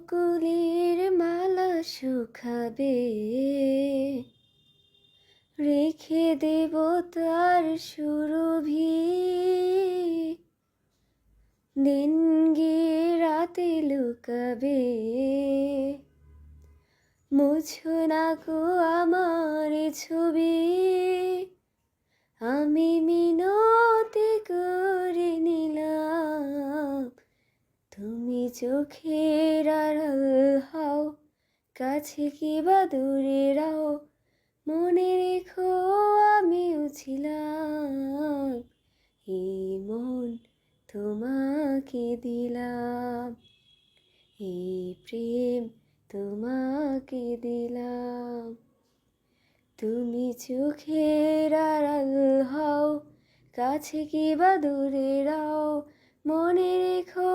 বকুলের মালা শুকাবে, রেখে দেব তার সুরভি। দিন গিয়ে রাতে লুকাবে, মুছো না গো আমার ছবি। আমি মিনতি করে নিলাম, তুমি চোখের আড়াল হও, কাছে কি বা দূরে রাও। মনে রেখো আমিও ছিলাম, এই মন তোমাকে দিলাম, এই প্রেম তোমাকে দিলাম। তুমি চোখের আড়াল হও, কাছে কি বা দূরে রাও। মনে রেখো